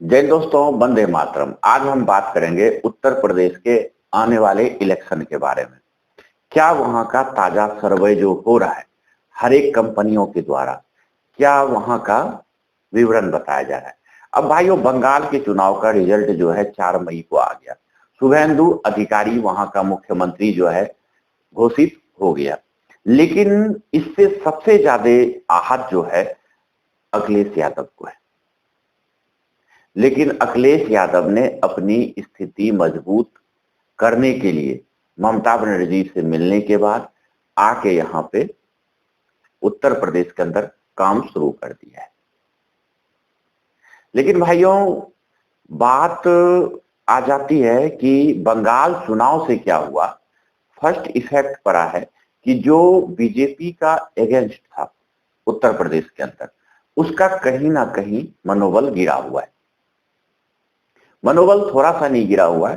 जय दोस्तों, वंदे मातरम। आज हम बात करेंगे उत्तर प्रदेश के आने वाले इलेक्शन के बारे में। क्या वहां का ताजा सर्वे जो हो रहा है हर एक कंपनियों के द्वारा, क्या वहां का विवरण बताया जा रहा है। अब भाइयों, बंगाल के चुनाव का रिजल्ट जो है 4 मई को आ गया। शुभेंदु अधिकारी वहां का मुख्यमंत्री जो है घोषित हो गया। लेकिन इससे सबसे ज्यादा आहत जो है अखिलेश यादव को है। लेकिन अखिलेश यादव ने अपनी स्थिति मजबूत करने के लिए ममता बनर्जी से मिलने के बाद आके यहाँ पे उत्तर प्रदेश के अंदर काम शुरू कर दिया है। लेकिन भाइयों, बात आ जाती है कि बंगाल चुनाव से क्या हुआ। फर्स्ट इफेक्ट पड़ा है कि जो बीजेपी का एगेंस्ट था उत्तर प्रदेश के अंदर, उसका कहीं ना कहीं मनोबल गिरा हुआ है। मनोबल थोड़ा सा नहीं गिरा हुआ है,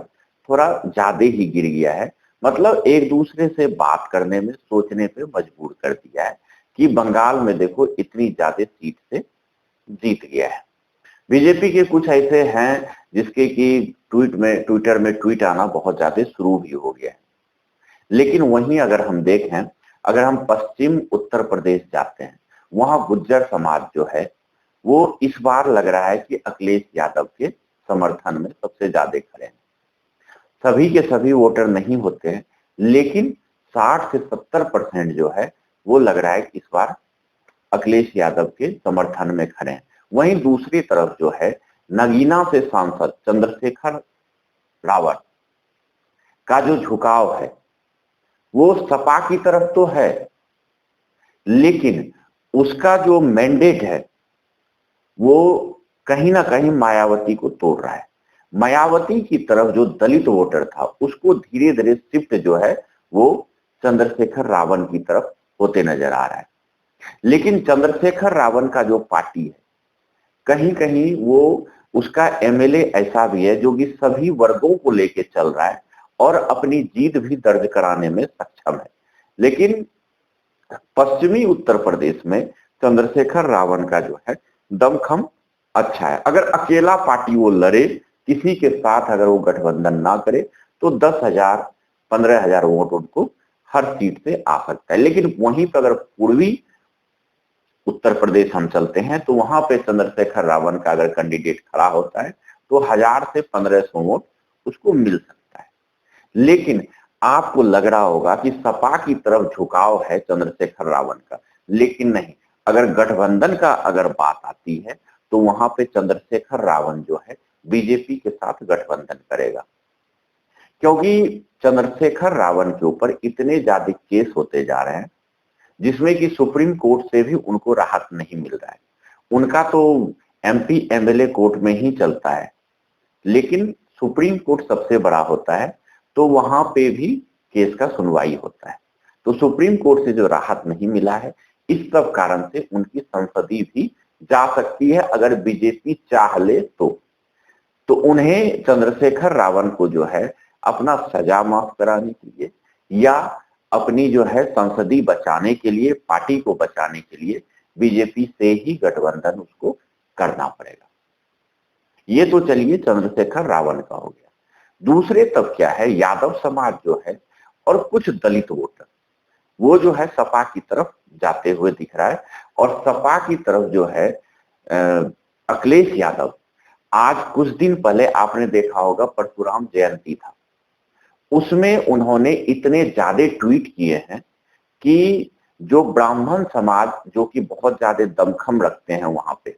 थोड़ा ज्यादा ही गिर गया है। मतलब एक दूसरे से बात करने में, सोचने पे मजबूर कर दिया है कि बंगाल में देखो इतनी ज्यादा सीट से जीत गया है। बीजेपी के कुछ ऐसे हैं जिसके कि ट्विटर में ट्वीट आना बहुत ज्यादा शुरू भी हो गया है। लेकिन वहीं अगर हम देखें, अगर हम पश्चिम उत्तर प्रदेश जाते हैं, वहां गुज्जर समाज जो है वो इस बार लग रहा है कि अखिलेश यादव के समर्थन में सबसे ज्यादा खड़े हैं। सभी के सभी वोटर नहीं होते हैं, लेकिन 60 से 70% जो है वो लग रहा है कि इस बार अखिलेश यादव के समर्थन में खड़े हैं। वहीं दूसरी तरफ जो है नगीना से सांसद चंद्रशेखर रावत का जो झुकाव है वो सपा की तरफ तो है, लेकिन उसका जो मैंडेट है वो कहीं ना कहीं मायावती को तोड़ रहा है। मायावती की तरफ जो दलित वोटर था उसको धीरे धीरे शिफ्ट जो है वो चंद्रशेखर रावण की तरफ होते नजर आ रहा है। लेकिन चंद्रशेखर रावण का जो पार्टी है, कहीं कहीं वो उसका एमएलए ऐसा भी है जो कि सभी वर्गों को लेके चल रहा है और अपनी जीत भी दर्ज कराने में सक्षम है। लेकिन पश्चिमी उत्तर प्रदेश में चंद्रशेखर रावण का जो है दमखम अच्छा है। अगर अकेला पार्टी वो लड़े, किसी के साथ अगर वो गठबंधन ना करे, तो 10,000 15,000 वोट उनको हर सीट से आ सकता है। लेकिन वहीं पर अगर पूर्वी उत्तर प्रदेश हम चलते हैं तो वहां पे चंद्रशेखर रावण का अगर कैंडिडेट खड़ा होता है तो 1000 से 1500 वोट उसको मिल सकता है। लेकिन आपको लग रहा होगा कि सपा की तरफ झुकाव है चंद्रशेखर रावण का, लेकिन नहीं। अगर गठबंधन का अगर बात आती है तो वहां पे चंद्रशेखर रावण जो है बीजेपी के साथ गठबंधन करेगा, क्योंकि चंद्रशेखर रावण के ऊपर इतने ज्यादा केस होते जा रहे हैं जिसमें कि सुप्रीम कोर्ट से भी उनको राहत नहीं मिल रहा है। उनका तो एमपी एमएलए कोर्ट में ही चलता है, लेकिन सुप्रीम कोर्ट सबसे बड़ा होता है तो वहां पे भी केस का सुनवाई होता है। तो सुप्रीम कोर्ट से जो राहत नहीं मिला है, इस सब कारण से उनकी संसदीय भी जा सकती है अगर बीजेपी चाह ले तो उन्हें चंद्रशेखर रावण को जो है अपना सजा माफ कराने के लिए या अपनी जो है संसदीय बचाने के लिए, पार्टी को बचाने के लिए बीजेपी से ही गठबंधन उसको करना पड़ेगा। ये तो चलिए चंद्रशेखर रावण का हो गया। दूसरे तब क्या है, यादव समाज जो है और कुछ दलित वोटर वो जो है सपा की तरफ जाते हुए दिख रहा है। और सपा की तरफ जो है अखिलेश यादव, आज कुछ दिन पहले आपने देखा होगा परशुराम जयंती था, उसमें उन्होंने इतने ज्यादा ट्वीट किए हैं कि जो ब्राह्मण समाज जो कि बहुत ज्यादा दमखम रखते हैं वहां पे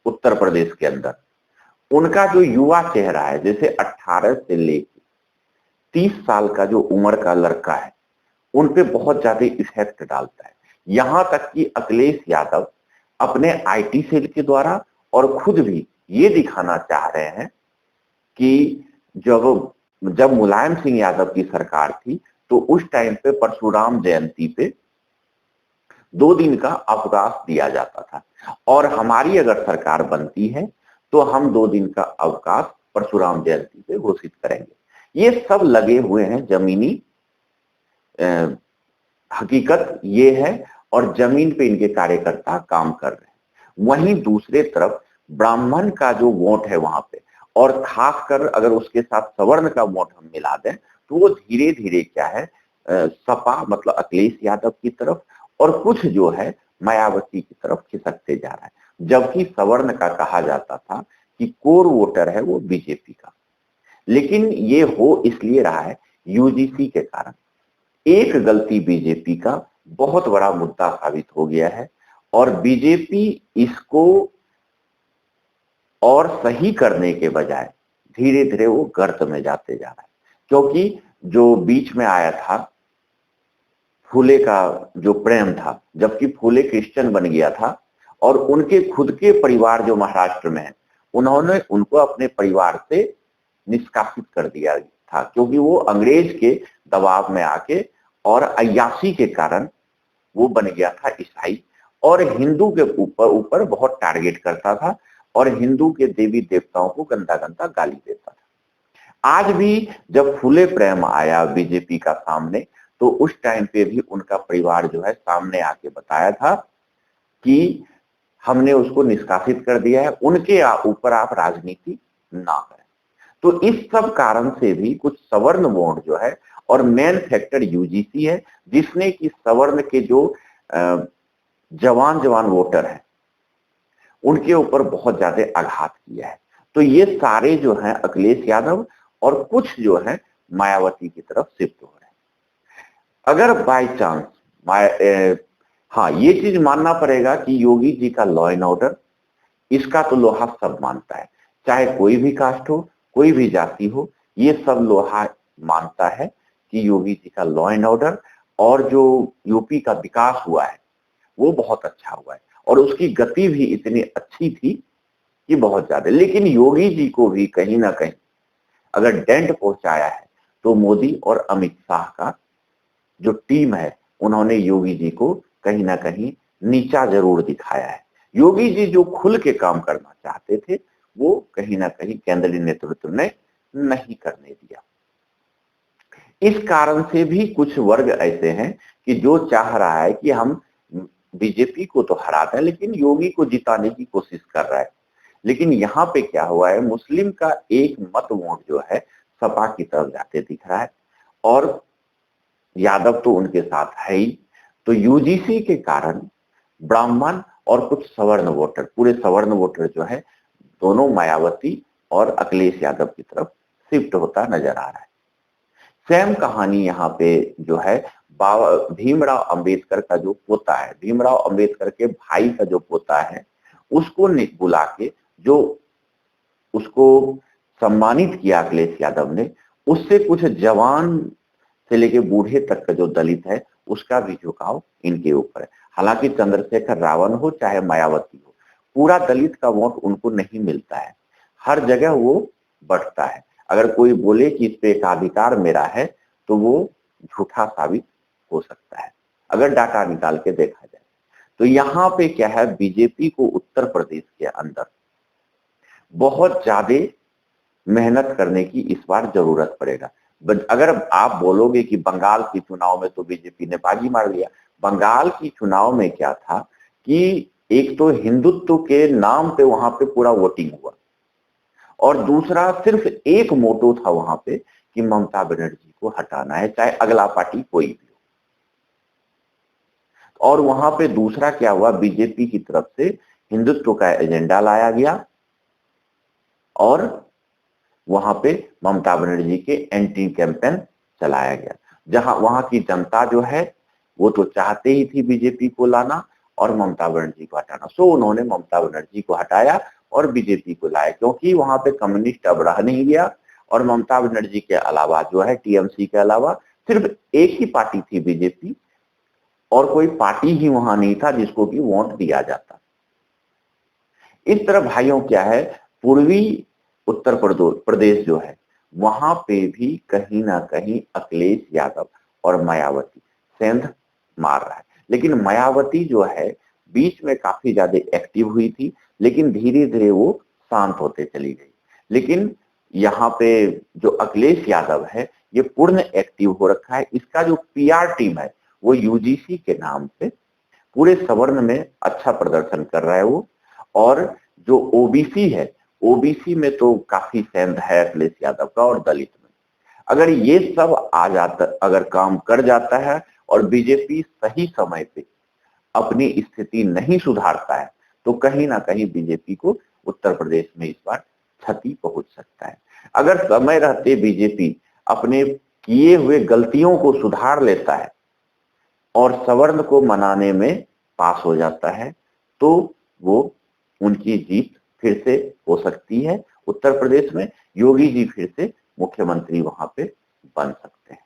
उत्तर प्रदेश के अंदर, उनका जो युवा चेहरा है, जैसे 18 से लेकर 30 साल का जो उम्र का लड़का है, उन पे बहुत ज्यादा इफेक्ट डालता है। यहां तक कि अखिलेश यादव अपने आईटी सेल के द्वारा और खुद भी ये दिखाना चाह रहे हैं कि जब जब मुलायम सिंह यादव की सरकार थी तो उस टाइम पे परशुराम जयंती पे 2 दिन का अवकाश दिया जाता था, और हमारी अगर सरकार बनती है तो हम 2 दिन का अवकाश परशुराम जयंती पे घोषित करेंगे। ये सब लगे हुए हैं जमीनी हकीकत ये है, और जमीन पे इनके कार्यकर्ता काम कर रहे हैं। वहीं दूसरे तरफ ब्राह्मण का जो वोट है वहां पे, और खासकर अगर उसके साथ सवर्ण का वोट हम मिला दें तो वो धीरे धीरे क्या है सपा मतलब अखिलेश यादव की तरफ और कुछ जो है मायावती की तरफ खिसकते जा रहा है। जबकि सवर्ण का कहा जाता था कि कोर वोटर है वो बीजेपी का, लेकिन ये हो इसलिए रहा है यूजीसी के कारण। एक गलती बीजेपी का बहुत बड़ा मुद्दा साबित हो गया है और बीजेपी इसको और सही करने के बजाय धीरे धीरे वो गर्त में जाते जा रहा है। क्योंकि जो बीच में आया था फूले का जो प्रेम था, जबकि फूले क्रिश्चियन बन गया था और उनके खुद के परिवार जो महाराष्ट्र में है उन्होंने उनको अपने परिवार से निष्कासित कर दिया था, क्योंकि वो अंग्रेज के दबाव में आके और अय्याशी के कारण वो बन गया था ईसाई और हिंदू के ऊपर ऊपर बहुत टारगेट करता था और हिंदू के देवी देवताओं को गंदा गंदा गाली देता था। आज भी जब फूले प्रेम आया बीजेपी का सामने तो उस टाइम पे भी उनका परिवार जो है सामने आके बताया था कि हमने उसको निष्कासित कर दिया है, उनके ऊपर आप राजनीति ना करें। तो इस सब कारण से भी कुछ सवर्ण वोट जो है और मेन फैक्टर यूजीसी है जिसने कि सवर्ण के जो जवान जवान वोटर हैं उनके ऊपर बहुत ज्यादा आघात किया है। तो ये सारे जो हैं अखिलेश यादव और कुछ जो है मायावती की तरफ शिफ्ट हो रहे हैं। अगर बाय चांस हाँ ये चीज मानना पड़ेगा कि योगी जी का लॉ एंड ऑर्डर इसका तो लोहा सब मानता है, चाहे कोई भी कास्ट हो कोई भी जाति हो, ये सब लोहा मानता है कि योगी जी का लॉ एंड ऑर्डर और जो यूपी का विकास हुआ है वो बहुत अच्छा हुआ है और उसकी गति भी इतनी अच्छी थी कि बहुत ज्यादा। लेकिन योगी जी को भी कहीं ना कहीं अगर डेंट पहुंचाया है तो मोदी और अमित शाह का जो टीम है उन्होंने योगी जी को कहीं ना कहीं नीचा जरूर दिखाया है। योगी जी जो खुल के काम करना चाहते थे वो कहीं ना कहीं केंद्रीय नेतृत्व ने नहीं करने दिया। इस कारण से भी कुछ वर्ग ऐसे हैं कि जो चाह रहा है कि हम बीजेपी को तो हराते हैं लेकिन योगी को जिताने की कोशिश कर रहा है। लेकिन यहाँ पे क्या हुआ है, मुस्लिम का एक मत वोट जो है सपा की तरफ जाते दिख रहा है और यादव तो उनके साथ है ही। तो यूजीसी के कारण ब्राह्मण और कुछ सवर्ण वोटर, पूरे सवर्ण वोटर जो है दोनों मायावती और अखिलेश यादव की तरफ शिफ्ट होता नजर आ रहा है। सेम कहानी यहाँ पे जो है बाबा भीमराव अंबेडकर का जो पोता है, भीमराव अंबेडकर के भाई का जो पोता है उसको बुला के जो उसको सम्मानित किया अखिलेश यादव ने, उससे कुछ जवान से लेके बूढ़े तक का जो दलित है उसका भी झुकाव इनके ऊपर है। हालांकि चंद्रशेखर रावण हो चाहे मायावती हो, पूरा दलित का वोट उनको नहीं मिलता है, हर जगह वो बढ़ता है। अगर कोई बोले कि इस पे एकाधिकार मेरा है तो वो झूठा साबित हो सकता है अगर डाटा निकाल के देखा जाए। तो यहाँ पे क्या है, बीजेपी को उत्तर प्रदेश के अंदर बहुत ज्यादा मेहनत करने की इस बार जरूरत पड़ेगा। अगर आप बोलोगे कि बंगाल के चुनाव में तो बीजेपी ने बाजी मार लिया, बंगाल की चुनाव में क्या था कि एक तो हिंदुत्व के नाम पे वहां पे पूरा वोटिंग हुआ और दूसरा सिर्फ एक मोटो था वहां पे कि ममता बनर्जी को हटाना है चाहे अगला पार्टी कोई भी हो। और वहां पे दूसरा क्या हुआ, बीजेपी की तरफ से हिंदुत्व का एजेंडा लाया गया और वहां पे ममता बनर्जी के एंटी कैंपेन चलाया गया, जहां वहां की जनता जो है वो तो चाहते ही थी बीजेपी को लाना और ममता बनर्जी को हटाना। सो उन्होंने ममता बनर्जी को हटाया और बीजेपी को लाया, क्योंकि वहां पे कम्युनिस्ट अब रह नहीं गया और ममता बनर्जी के अलावा जो है टीएमसी के अलावा सिर्फ एक ही पार्टी थी बीजेपी और कोई पार्टी ही वहां नहीं था जिसको कि वोट दिया जाता। इस तरह भाइयों क्या है, पूर्वी उत्तर प्रदेश जो है वहां पे भी कहीं ना कहीं अखिलेश यादव और मायावती सेंध मार रहा है। लेकिन मायावती जो है बीच में काफी ज्यादा एक्टिव हुई थी लेकिन धीरे धीरे वो शांत होते चली गई। लेकिन यहाँ पे जो अखिलेश यादव है ये पूर्ण एक्टिव हो रखा है। इसका जो पीआर टीम है वो यूजीसी के नाम से पूरे सवर्ण में अच्छा प्रदर्शन कर रहा है वो, और जो ओबीसी है, ओबीसी में तो काफी सेंध है अखिलेश यादव का, और दलित में। अगर ये सब आ जाता, अगर काम कर जाता है और बीजेपी सही समय पे अपनी स्थिति नहीं सुधारता है, तो कहीं ना कहीं बीजेपी को उत्तर प्रदेश में इस बार क्षति पहुंच सकता है। अगर समय रहते बीजेपी अपने किए हुए गलतियों को सुधार लेता है और सवर्ण को मनाने में पास हो जाता है, तो वो उनकी जीत फिर से हो सकती है उत्तर प्रदेश में। योगी जी फिर से मुख्यमंत्री वहां पे बन सकते हैं।